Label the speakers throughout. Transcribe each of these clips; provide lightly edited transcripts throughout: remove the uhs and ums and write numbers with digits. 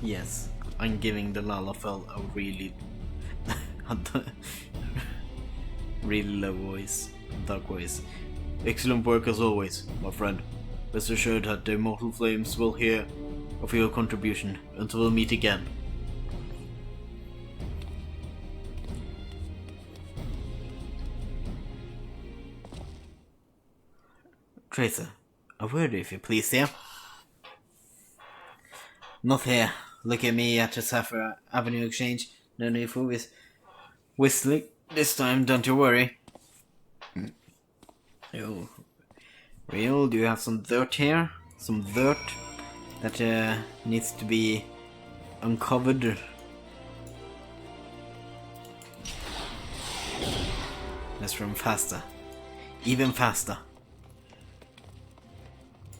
Speaker 1: Yes, I'm giving the Lalafell a really, really low voice, dark voice. Excellent work as always, my friend. Rest assured that the immortal flames will hear of your contribution until we meet again. Tracer, a word if you please, dear. Not here. Look at me at the Sapphire Avenue Exchange. No need for whistling. This time, don't you worry. Oh, real? Do you have some dirt here? Some dirt that needs to be uncovered? Let's run faster. Even faster.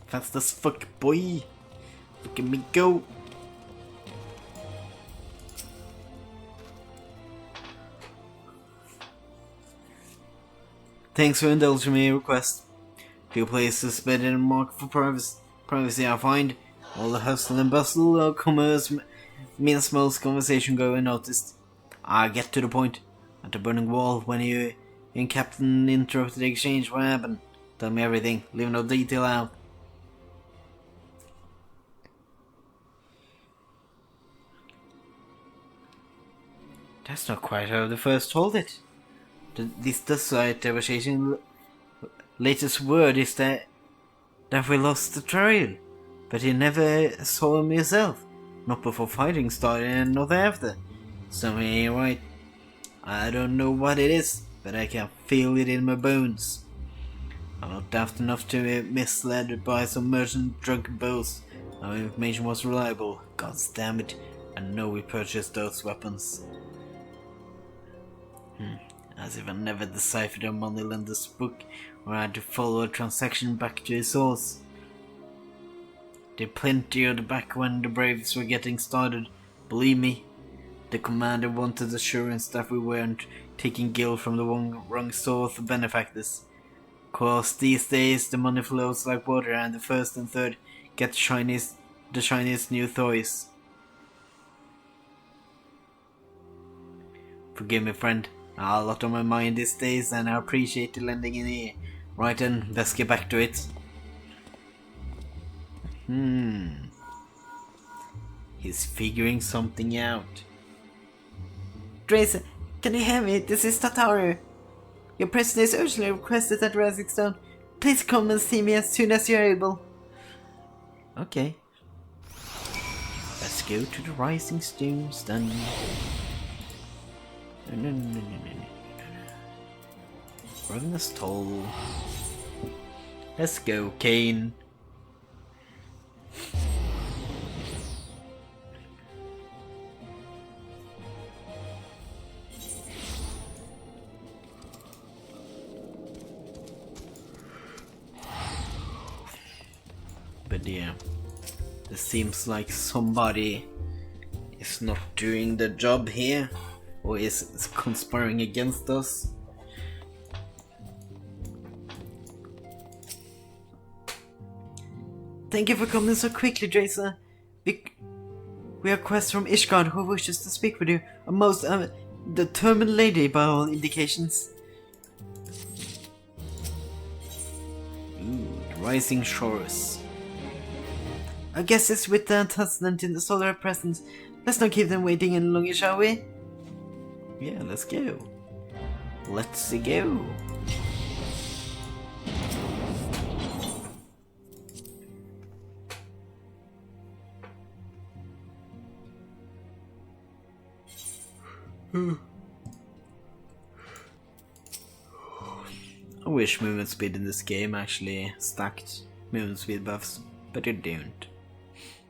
Speaker 1: Fast as fuck, boy. Look at me go. Thanks for indulging me request. Few places better than mark for privacy I find. All the hustle and bustle of commerce means most conversation go unnoticed. I get to the point. At the burning wall, when you and Captain interrupted the exchange, what happened? Tell me everything, leave no detail out. That's not quite how the first told it. This side negotiation latest word is that we lost the trail, but you never saw him yourself. Not before fighting started and not after. Something ain't right. I don't know what it is, but I can feel it in my bones. I'm not daft enough to be misled by some merchant drunk boast. Our information was reliable. God damn it, I know we purchased those weapons. As if I never deciphered a moneylender's book or had to follow a transaction back to its source. There plenty of the back when the Braves were getting started. Believe me, the commander wanted assurance that we weren't taking gil from the wrong source of benefactors. Cause these days the money flows like water and the first and third get the shiniest new toys. Forgive me, friend. A lot on my mind these days and I appreciate the lending in ear. Right then, let's get back to it. He's figuring something out. Drazor, can you hear me? This is Tataru. Your prisoner is urgently requested at Rising Stone. Please come and see me as soon as you're able. Okay. Let's go to the Rising Stones then. No. Run the stall. Let's go, Kane. But yeah, it seems like somebody is not doing the job here. Or is conspiring against us. Thank you for coming so quickly, Drazor. We have quest from Ishgard who wishes to speak with you. A most determined lady by all indications. Ooh, the Rising Shores. I guess it's with the antecedent in the solar presence. Let's not keep them waiting any longer, shall we? Yeah, let's go. Let's go. I wish movement speed in this game actually stacked movement speed buffs, but it don't.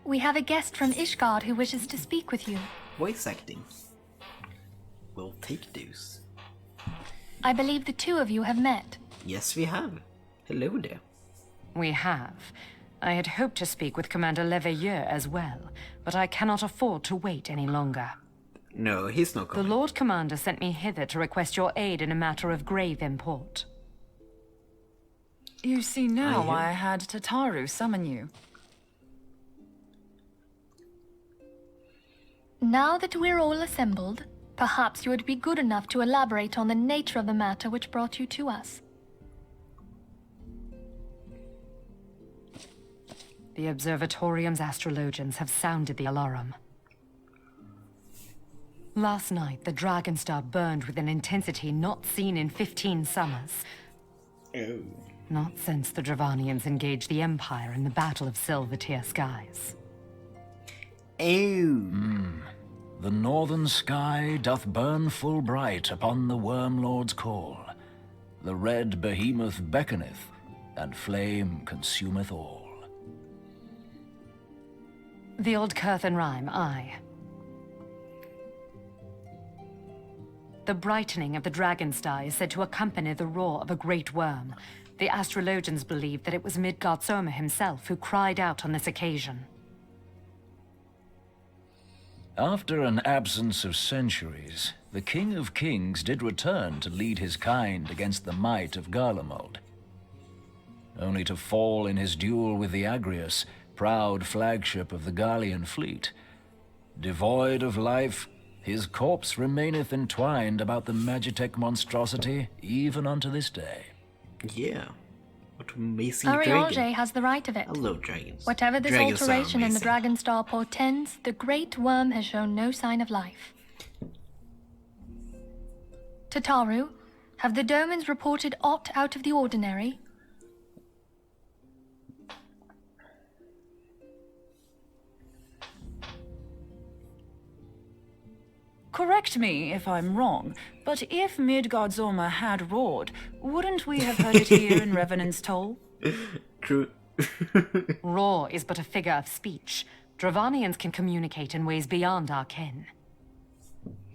Speaker 2: We have a guest from Ishgard who wishes to speak with you.
Speaker 1: Voice acting. We'll take those.
Speaker 2: I believe the two of you have met.
Speaker 1: Yes, we have. Hello there.
Speaker 3: We have. I had hoped to speak with Commander Leveilleur as well, but I cannot afford to wait any longer.
Speaker 1: No, he's not coming.
Speaker 3: The Lord Commander sent me hither to request your aid in a matter of grave import.
Speaker 4: You see now why I had Tataru summon you.
Speaker 2: Now that we're all assembled, perhaps you would be good enough to elaborate on the nature of the matter which brought you to us.
Speaker 3: The Observatorium's astrologians have sounded the alarm. Last night, the Dragon Star burned with an intensity not seen in 15 summers.
Speaker 1: Oh.
Speaker 3: Not since the Dravanians engaged the Empire in the Battle of Silvertear Skies.
Speaker 4: The northern sky doth burn full bright upon the Wormlord's call. The red behemoth beckoneth, and flame consumeth all.
Speaker 3: The old Curthan rhyme, aye. The brightening of the Dragon Star is said to accompany the roar of a great worm. The astrologians believe that it was Midgard Soma himself who cried out on this occasion.
Speaker 4: After an absence of centuries, the King of Kings did return to lead his kind against the might of Garlemald, only to fall in his duel with the Agrius, proud flagship of the Garlean fleet. Devoid of life, his corpse remaineth entwined about the Magitech monstrosity even unto this day.
Speaker 1: Yeah. What amazing
Speaker 2: Ariage
Speaker 1: dragon.
Speaker 2: has the right of it.
Speaker 1: Hello, dragons.
Speaker 2: Whatever this
Speaker 1: Dragons are
Speaker 2: alteration in the
Speaker 1: amazing.
Speaker 2: Dragon Star portends, the Great Worm has shown no sign of life. Tataru, have the Domans reported aught out of the ordinary?
Speaker 5: Correct me if I'm wrong, but if Midgard Zorma had roared, wouldn't we have heard it here in Revenant's Toll?
Speaker 1: True.
Speaker 3: Roar is but a figure of speech. Dravanians can communicate in ways beyond our ken.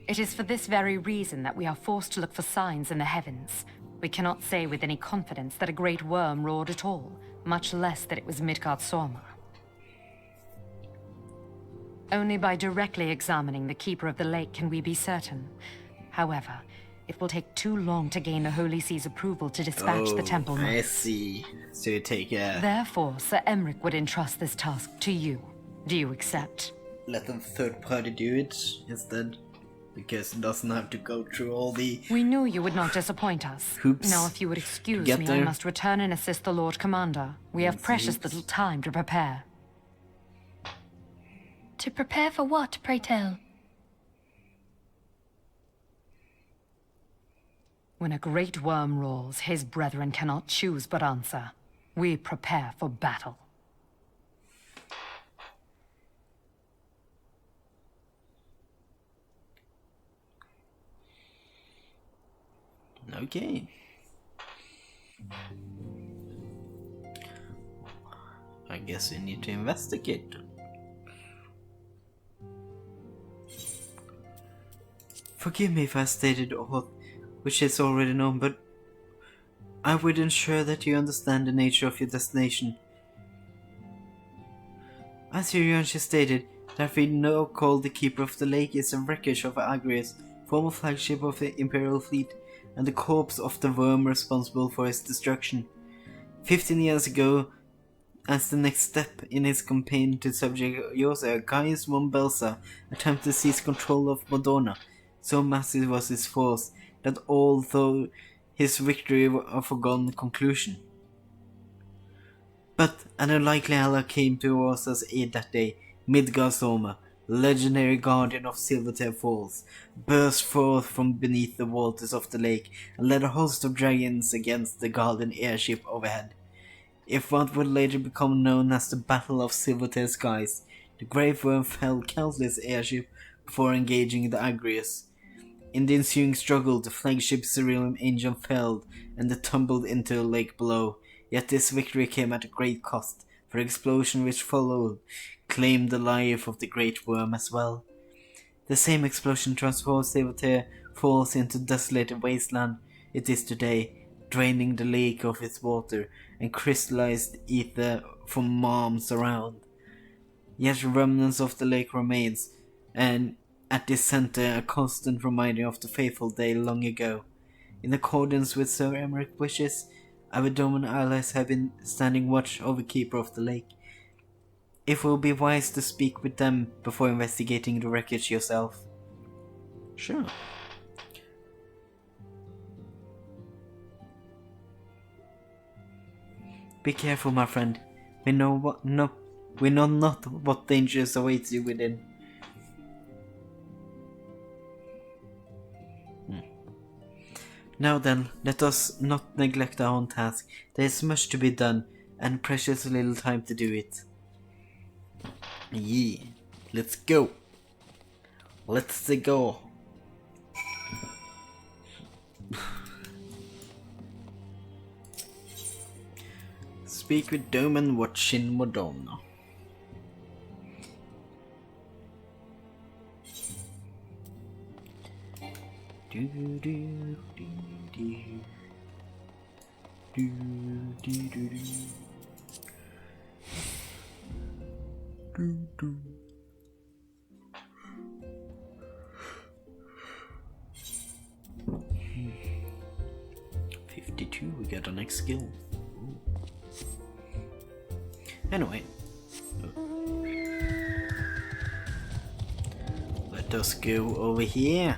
Speaker 3: It is for this very reason that we are forced to look for signs in the heavens. We cannot say with any confidence that a great worm roared at all, much less that it was Midgard Sorma. Only by directly examining the Keeper of the Lake can we be certain. However, it will take too long to gain the Holy See's approval to dispatch the temple
Speaker 1: I
Speaker 3: knights.
Speaker 1: see. So you take
Speaker 3: Therefore, Sir Emric would entrust this task to you. Do you accept?
Speaker 1: let the third party do it instead, because it doesn't have to go through all the.
Speaker 3: We knew you would not disappoint us.
Speaker 1: Hoops.
Speaker 3: Now, if you would excuse
Speaker 1: Get
Speaker 3: me,
Speaker 1: there.
Speaker 3: I must return and assist the Lord Commander. We have
Speaker 1: Yes,
Speaker 3: precious
Speaker 1: hoops.
Speaker 3: little time to prepare.
Speaker 2: To prepare for what, pray tell?
Speaker 3: When a great worm roars, his brethren cannot choose but answer. We prepare for battle.
Speaker 1: Okay. I guess we need to investigate. Forgive me if I stated all which is already known, but I would ensure that you understand the nature of your destination. As Yurianshi stated, that we now call the Keeper of the Lake is a wreckage of Agrius, former flagship of the Imperial fleet, and the corpse of the worm responsible for its destruction. 15 years ago, as the next step in his campaign to subject Yosa, Gaius von Belsa attempted to seize control of Madonna. So massive was his force that although his victory was a foregone conclusion. But an unlikely ally came to Yosa's aid that day. Midgard Soma, legendary guardian of Silvertear Falls, burst forth from beneath the waters of the lake and led a host of dragons against the Guardian airship overhead. If what would later become known as the Battle of Silvertear Skies, the Grave Worm felled countless airships before engaging the Agrius. In the ensuing struggle, the flagship Cerulean Angel fell and it tumbled into the lake below, yet this victory came at a great cost, for the explosion which followed claimed the life of the Great Worm as well. The same explosion transformed Silvertear Falls into the desolated wasteland it is today, draining the lake of its water and crystallized ether from miles around. Yet remnants of the lake remains, and at this center a constant reminder of the fateful day long ago. In accordance with Sir Emeric's wishes, our Doman allies have been standing watch over Keeper of the Lake. if it will be wise to speak with them before investigating the wreckage yourself. Sure. Be careful, my friend. We know not what dangers awaits you within. Now then, let us not neglect our own task. There is much to be done, and precious little time to do it. Yeah, let's go. Let's go. Speak with Dome and watch in Madonna. Do do do do do do do do do. 52, we got our next skill. Ooh. Anyway, let us go over here.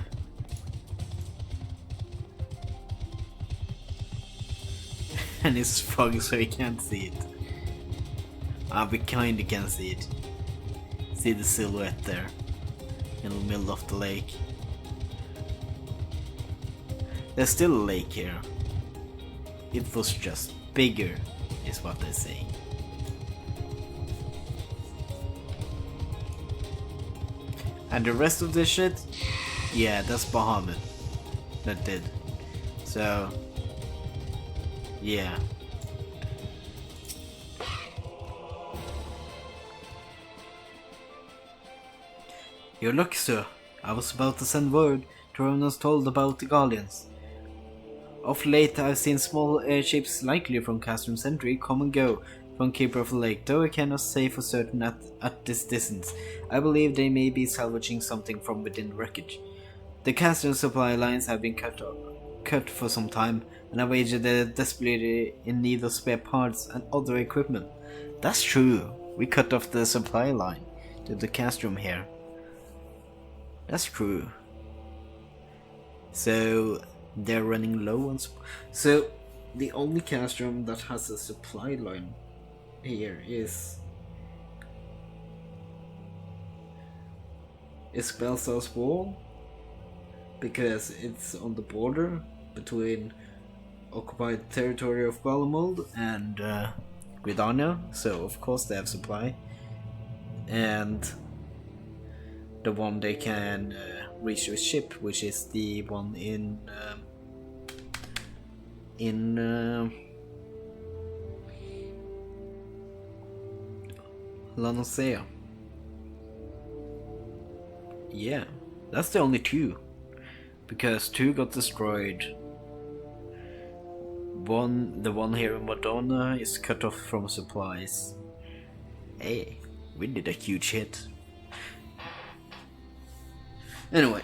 Speaker 1: And it's fog, so we can't see it. We kinda can see it. See the silhouette there in the middle of the lake. There's still a lake here. It was just bigger, is what they're saying. And the rest of this shit, yeah, that's Bahamut that did. So, yeah. Your luck, sir. I was about to send word to Rona's told about the Guardians. Of late, I've seen small airships likely from Castrum Century come and go from Keeper of the Lake, though I cannot say for certain at this distance. I believe they may be salvaging something from within the wreckage. The Castrum supply lines have been cut for some time, and I wager they're desperately in need of spare parts and other equipment. That's true. We cut off the supply line to the Castrum here. That's true. So they're running low on so the only Castrum that has a supply line here is Belsar's Wall, because it's on the border between occupied territory of Gualamold and Gridania, so of course they have supply. And the one they can reach with ship, which is the one in Lanosea. Yeah, that's the only two, because two got destroyed. The one here in Madonna is cut off from supplies. Hey, we did a huge hit. Anyway.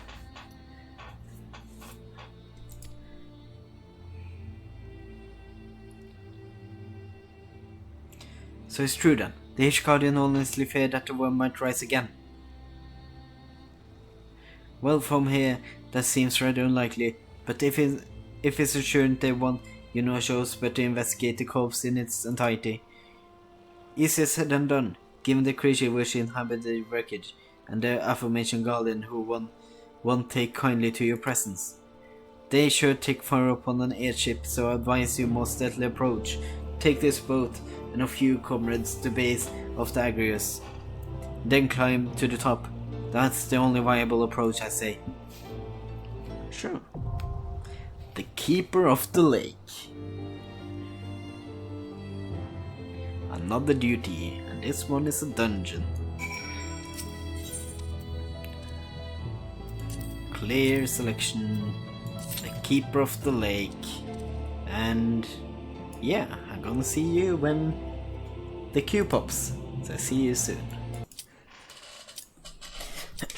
Speaker 1: So it's true then. The H-Guardian honestly feared that the worm might rise again. Well, from here, that seems rather unlikely, but if it's assured they want, shows better investigate the corpse in its entirety. Easier said than done, given the creature which inhabit the wreckage, and the aforementioned Guardian who won't take kindly to your presence. They sure take fire upon an airship, so I advise you most stealthily approach. Take this boat and a few comrades to base of the Agrius. Then climb to the top. That's the only viable approach, I say. Sure. The Keeper of the Lake. Another duty, and this one is a dungeon. Clear selection. The Keeper of the Lake. And yeah, I'm gonna see you when the queue pops. So see you soon.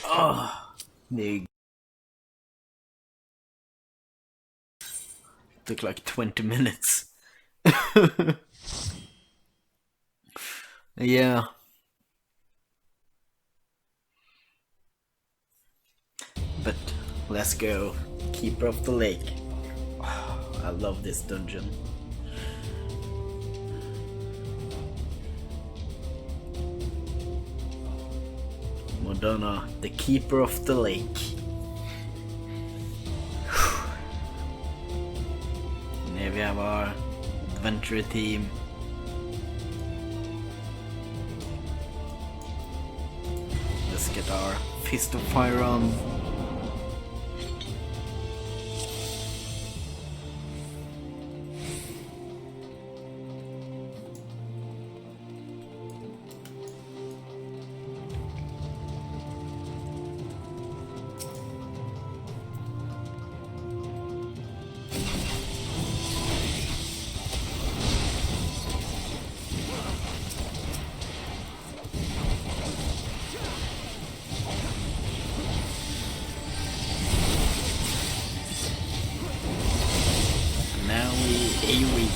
Speaker 1: Oh, big. Took like 20 minutes. Yeah. But let's go. Keeper of the Lake. Oh, I love this dungeon. Madonna, the Keeper of the Lake. And here we have our adventure team. Let's get our Fist of Fire on. AoE.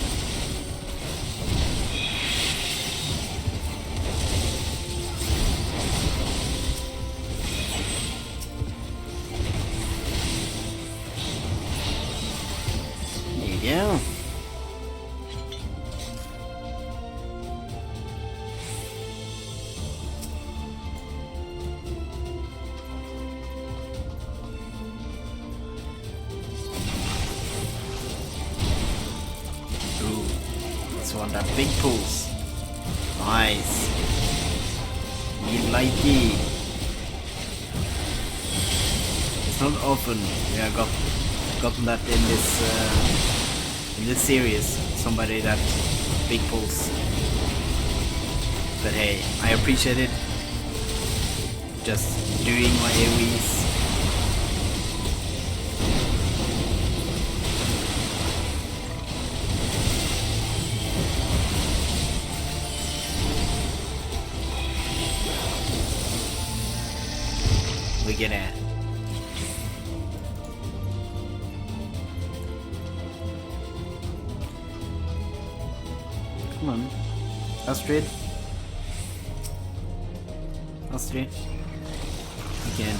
Speaker 1: There you go. On that big pulse. Nice. Need likey. It's not often we have gotten that in this series. Somebody that big pulse. But hey, I appreciate it. Just doing my AoEs. We're gonna come on, Astrid. You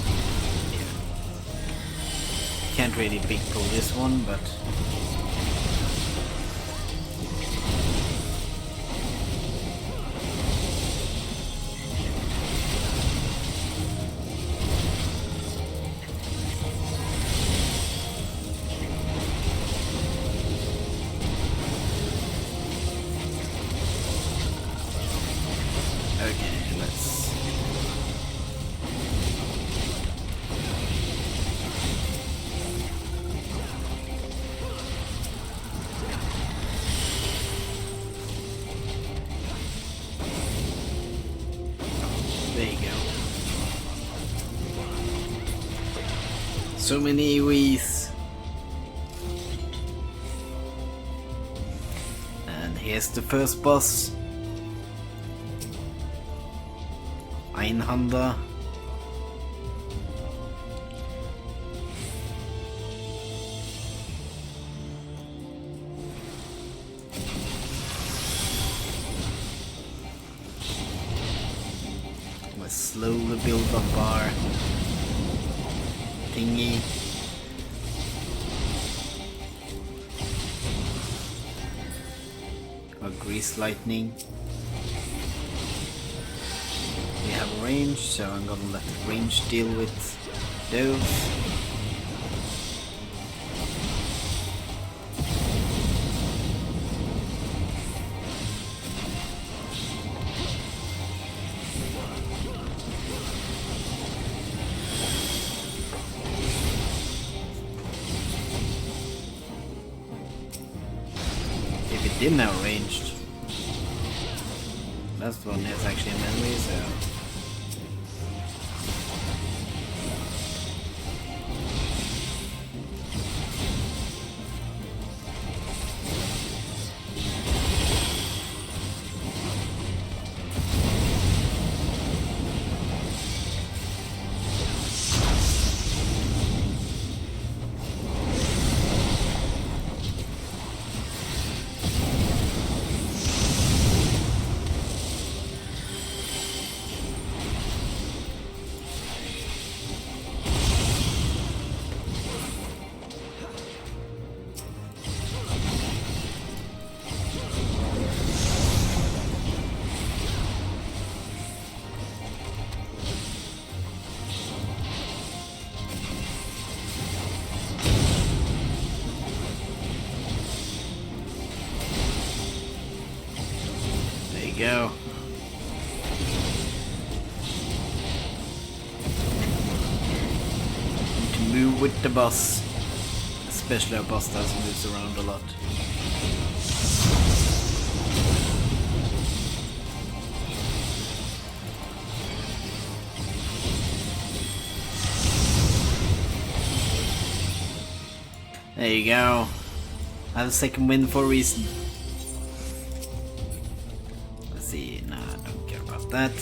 Speaker 1: can't really big pull this one, but there you go. So many AoEs. And here's the first boss. Einhander. Let's slowly build up our thingy. Our grease lightning. We have range, so I'm gonna let range deal with those. If it didn't have ranged, that's one that's actually an enemy, so. go. Need to move with the boss. Especially our boss that moves around a lot. There you go. I have a second win for a reason. Let's see. Nah, I don't care about that.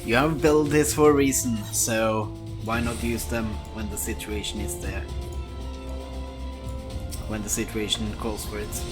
Speaker 1: You have built this for a reason, so why not use them when the situation is there? When the situation calls for it.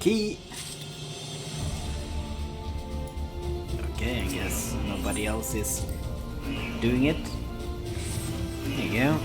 Speaker 1: Key. Okay, I guess nobody else is doing it. There you go.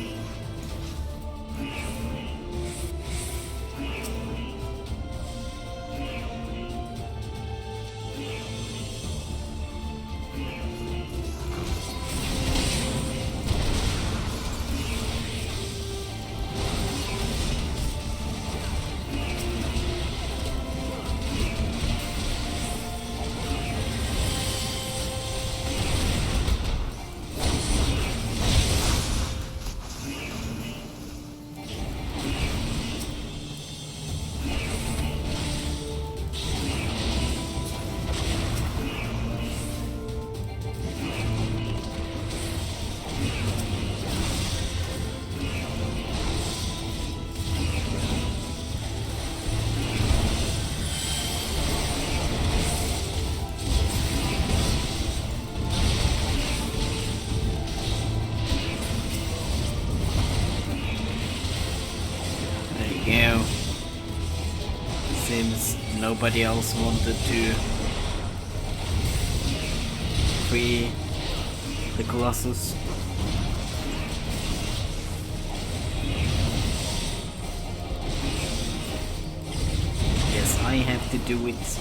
Speaker 1: Yeah. Seems nobody else wanted to free the Colossus. Yes, I have to do it.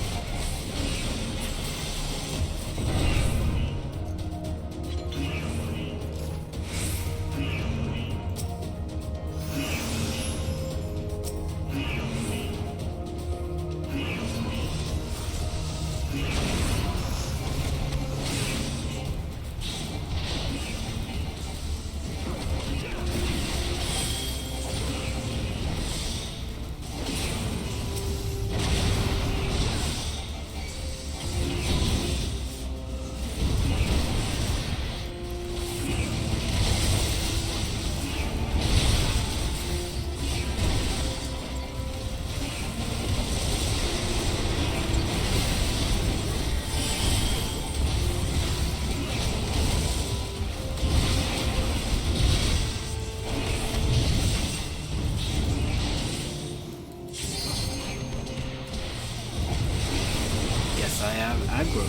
Speaker 1: I have aggro.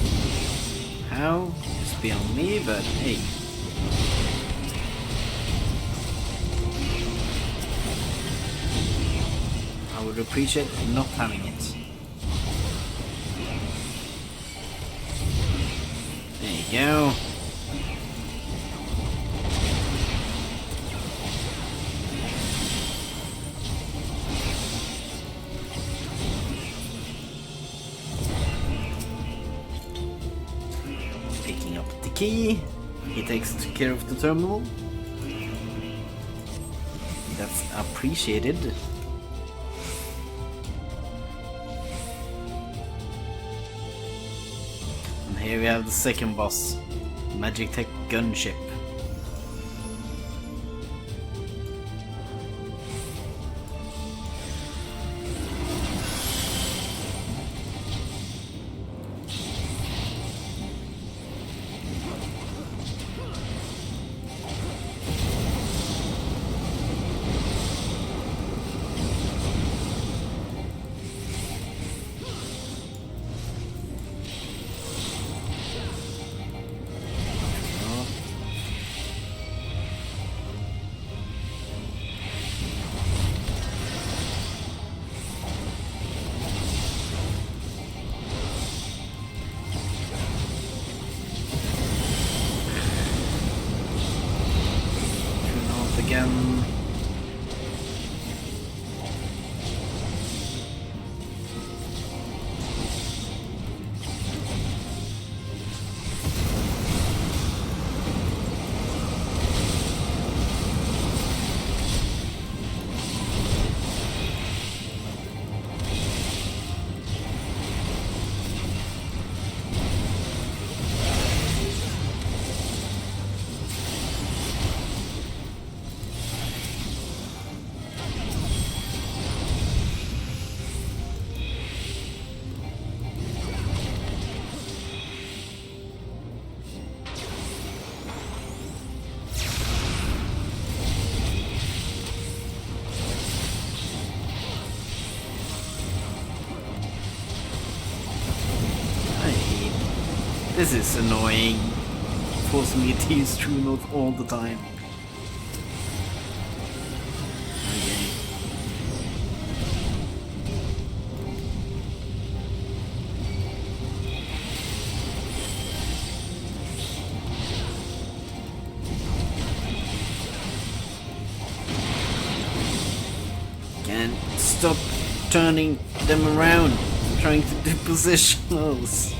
Speaker 1: How? It's beyond me, but hey. I would appreciate not having it. There you go. Key. He takes care of the terminal. That's appreciated. And here we have the second boss, Magic Tech Gunship. can... This is annoying. Forcing me to use True North all the time. Okay. Can't stop turning them around, trying to do positionals.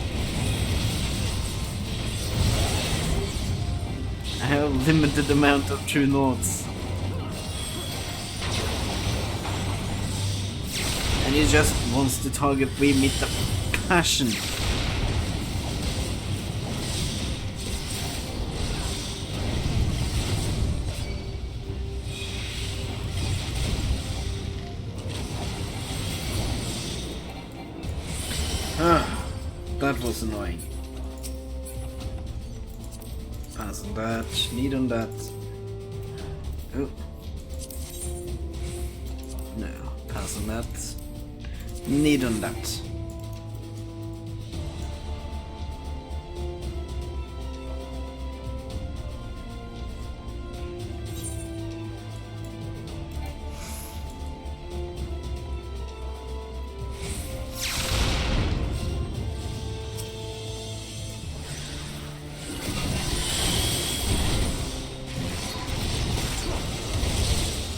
Speaker 1: I have a limited amount of True Norths. And he just wants to target me with the passion. That was annoying. Pass on that, need on that. Oh. No, pass on that. Need on that.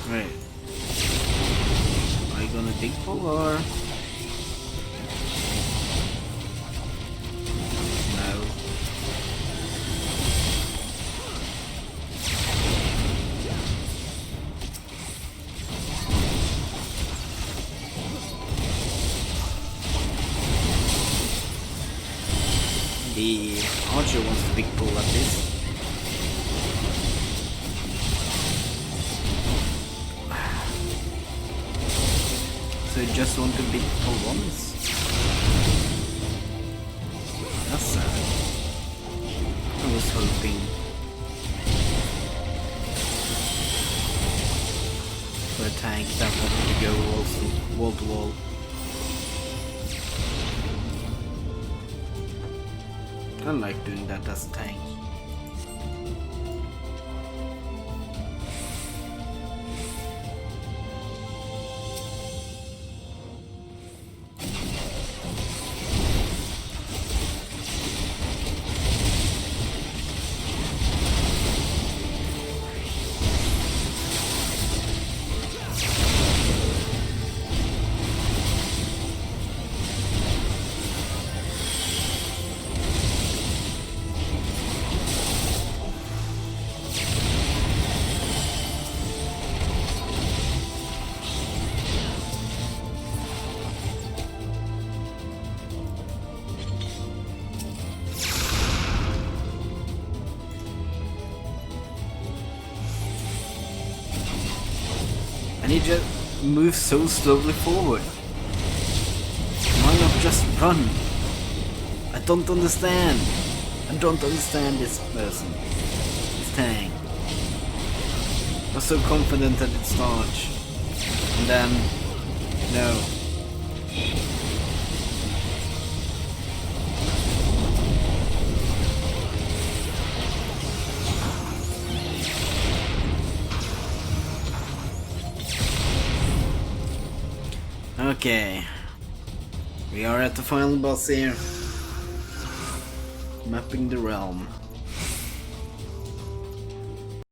Speaker 1: Right. Are you gonna dig pull or? No. The archer wants to big pull at this. So you just want to big pull once? That's sad. I was hoping for a tank that wanted to go also wall to wall. I like doing that as a tank. And he just moves so slowly forward. Why not just run? I don't understand. I don't understand this person. This tank. I was so confident at its start. And then... no. Okay, we are at the final boss here. Mapping the realm.